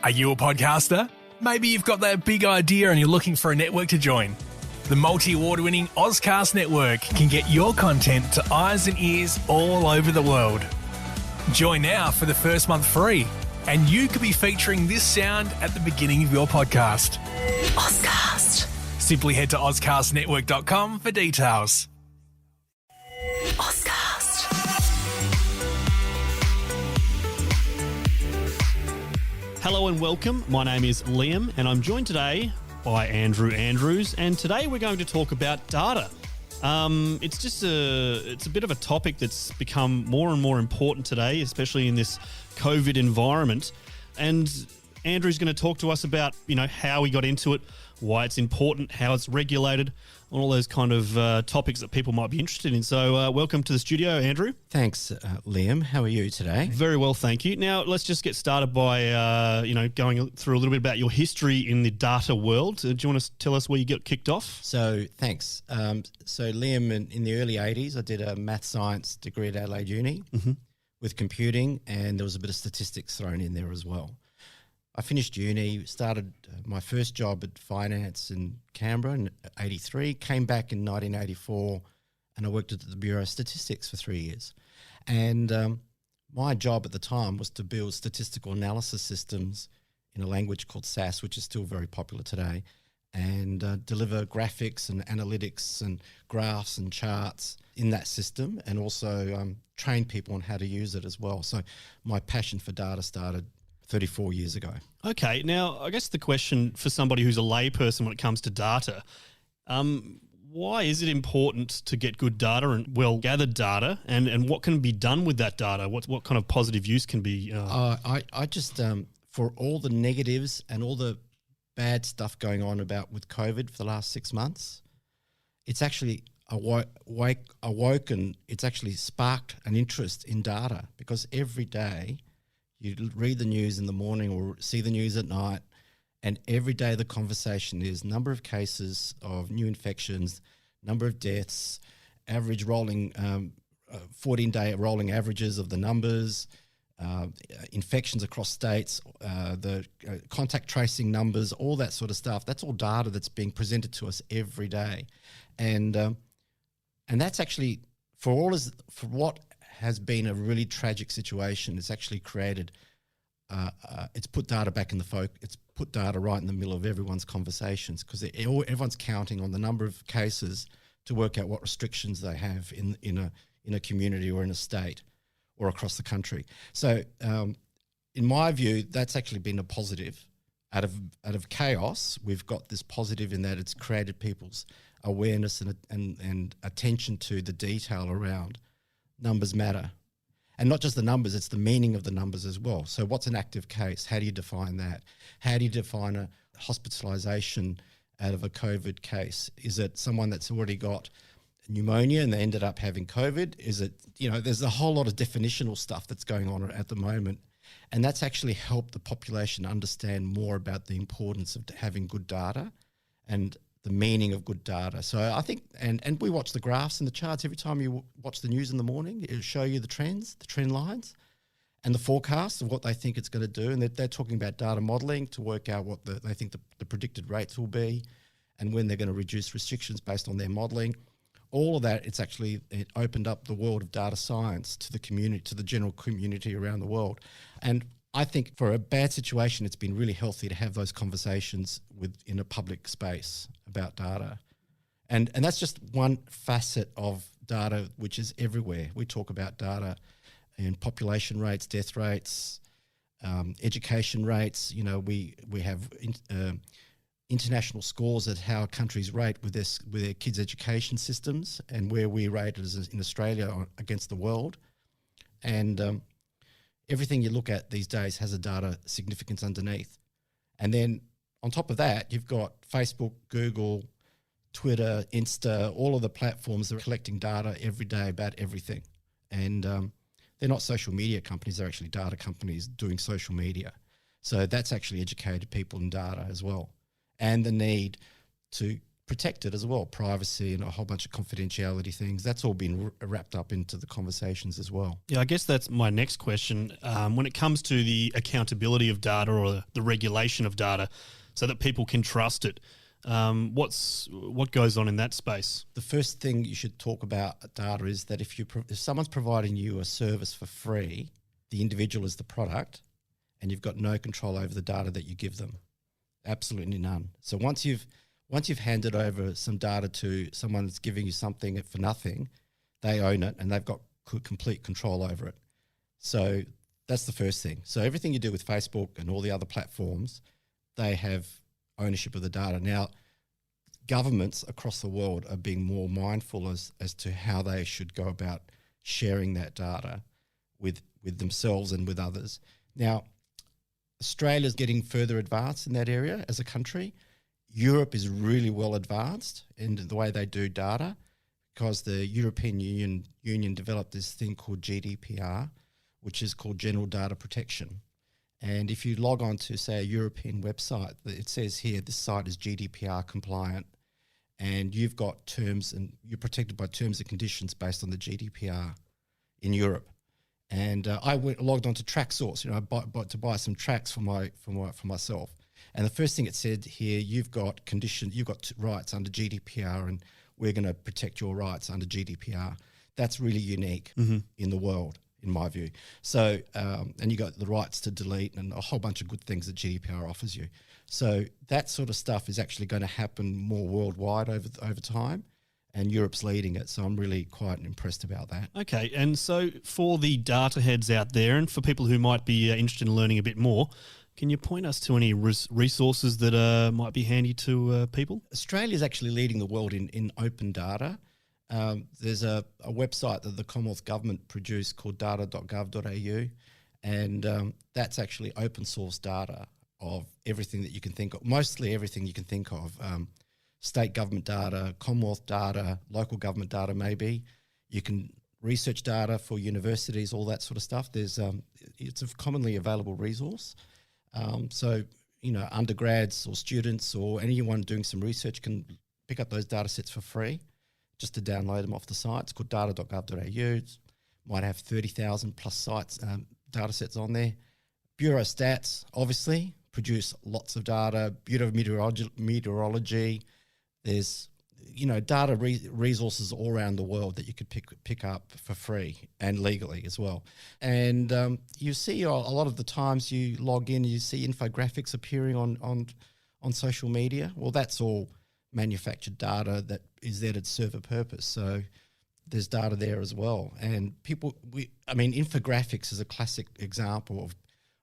Are you a podcaster? Maybe you've got that big idea and you're looking for a network to join. The multi-award-winning Ozcast Network can get your content to eyes and ears all over the world. Join now for the first month free, and you could be featuring this sound at the beginning of your podcast. Ozcast. Simply head to ozcastnetwork.com for details. Ozcast. Hello and welcome. My name is Liam and I'm joined today by Andrew Andrews, and today we're going to talk about data. It's a bit of a topic that's become more and more important today, especially in this COVID environment. And Andrew's going to talk to us about, how he got into it, why it's important, how it's regulated, all those kind of topics that people might be interested in. So welcome to the studio, Andrew. Thanks, Liam. How are you today? Very well, thank you. Now, let's just get started by, going through a little bit about your history in the data world. Do you want to tell us where you got kicked off? So, thanks. So, Liam, in the early 80s, I did a math science degree at Adelaide Uni with computing, and there was a bit of statistics thrown in there as well. I finished uni, started my first job at finance in Canberra in 83, came back in 1984, and I worked at the Bureau of Statistics for 3 years. And my job at the time was to build statistical analysis systems in a language called SAS, which is still very popular today, and deliver graphics and analytics and graphs and charts in that system, and also train people on how to use it as well. So my passion for data started 34 years ago. Okay, now I guess the question for somebody who's a layperson when it comes to data, why is it important to get good data and well-gathered data, and what can be done with that data? What kind of positive use can be? I just, for all the negatives and all the bad stuff going on with COVID for the last 6 months, it's actually awoken, it's actually sparked an interest in data, because every day you read the news in the morning or see the news at night, and every day the conversation is number of cases of new infections, number of deaths, average rolling, 14-day rolling averages of the numbers, infections across states, the contact tracing numbers, all that sort of stuff. That's all data that's being presented to us every day. And that's actually, for what has been a really tragic situation, it's actually created, it's put data back in the it's put data right in the middle of everyone's conversations, because everyone's counting on the number of cases to work out what restrictions they have in a community or in a state or across the country. So in my view, that's actually been a positive. Out of chaos, we've got this positive in that it's created people's awareness and attention to the detail around numbers matter. And not just the numbers, it's the meaning of the numbers as well. So what's an active case? How do you define that? How do you define a hospitalisation out of a COVID case? Is it someone that's already got pneumonia and they ended up having COVID? Is it, there's a whole lot of definitional stuff that's going on at the moment. And that's actually helped the population understand more about the importance of having good data and the meaning of good data. So I think, and we watch the graphs and the charts every time you watch the news in the morning. It'll show you the trends, the trend lines, and the forecasts of what they think it's going to do. And they're talking about data modelling to work out what they think the predicted rates will be, and when they're going to reduce restrictions based on their modelling. All of that, it opened up the world of data science to the community, to the general community around the world. And I think for a bad situation, it's been really healthy to have those conversations in a public space about data. And that's just one facet of data, which is everywhere. We talk about data in population rates, death rates, education rates. We have international scores at how countries rate with their kids' education systems, and where we rate as in Australia against the world. And everything you look at these days has a data significance underneath. And then on top of that, you've got Facebook, Google, Twitter, Insta, all of the platforms that are collecting data every day about everything. And they're not social media companies, they're actually data companies doing social media. So that's actually educated people in data as well. And the need to protected as well, privacy and a whole bunch of confidentiality things. That's all been wrapped up into the conversations as well. Yeah, I guess that's my next question. When it comes to the accountability of data or the regulation of data so that people can trust it, what goes on in that space? The first thing you should talk about data is that if someone's providing you a service for free, the individual is the product and you've got no control over the data that you give them. Absolutely none. So once you've handed over some data to someone that's giving you something for nothing, they own it and they've got complete control over it. So that's the first thing. So everything you do with Facebook and all the other platforms, they have ownership of the data. Now, governments across the world are being more mindful as to how they should go about sharing that data with themselves and with others. Now, Australia's getting further advanced in that area as a country. Europe is really well advanced in the way they do data because the European Union developed this thing called GDPR, which is called General Data Protection. And if you log on to, say, a European website, it says here this site is GDPR compliant and you've got terms and you're protected by terms and conditions based on the GDPR in Europe. And I logged on to TrackSource, to buy some tracks for myself. And the first thing it said here, you've got rights under GDPR and we're going to protect your rights under GDPR. That's really unique in the world, in my view. So, and you got the rights to delete and a whole bunch of good things that GDPR offers you. So that sort of stuff is actually going to happen more worldwide over time. And Europe's leading it, so I'm really quite impressed about that. Okay, and so for the data heads out there and for people who might be interested in learning a bit more, can you point us to any resources that might be handy to people? Australia's actually leading the world in open data. There's a website that the Commonwealth Government produced called data.gov.au, and that's actually open source data of everything that you can think of, mostly everything you can think of. State government data, Commonwealth data, local government data maybe. You can research data for universities, all that sort of stuff. It's a commonly available resource. So, undergrads or students or anyone doing some research can pick up those data sets for free just to download them off the site. It's called data.gov.au. It might have 30,000 plus sites, data sets on there. Bureau of Stats, obviously, produce lots of data. Bureau of Meteorology. There's, data resources all around the world that you could pick up for free and legally as well. And you see a lot of the times you log in, you see infographics appearing on social media. Well, that's all manufactured data that is there to serve a purpose. So there's data there as well. And infographics is a classic example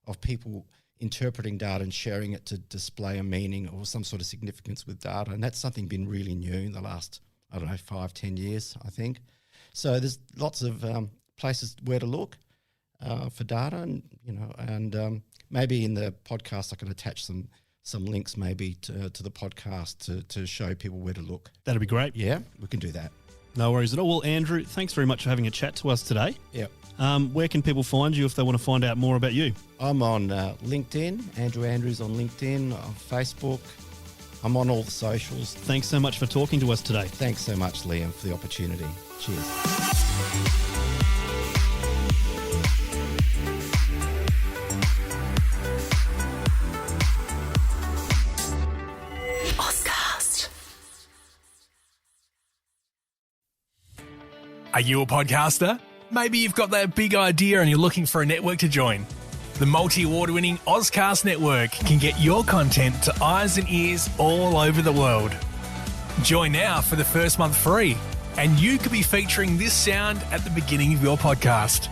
of people interpreting data and sharing it to display a meaning or some sort of significance with data. And that's something been really new in the last, 5-10 years, I think. So there's lots of places where to look for data and maybe in the podcast I can attach some links maybe to the podcast to show people where to look. That'd be great. Yeah, we can do that. No worries at all. Well, Andrew, thanks very much for having a chat to us today. Yeah. Where can people find you if they want to find out more about you? I'm on LinkedIn, Andrew Andrews on LinkedIn, on Facebook. I'm on all the socials. Thanks so much for talking to us today. Thanks so much, Liam, for the opportunity. Cheers. Are you a podcaster? Maybe you've got that big idea and you're looking for a network to join. The multi-award-winning Ozcast network can get your content to eyes and ears all over the world. Join now for the first month free, and you could be featuring this sound at the beginning of your podcast.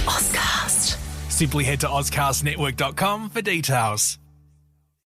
Ozcast. Simply head to ozcastnetwork.com for details.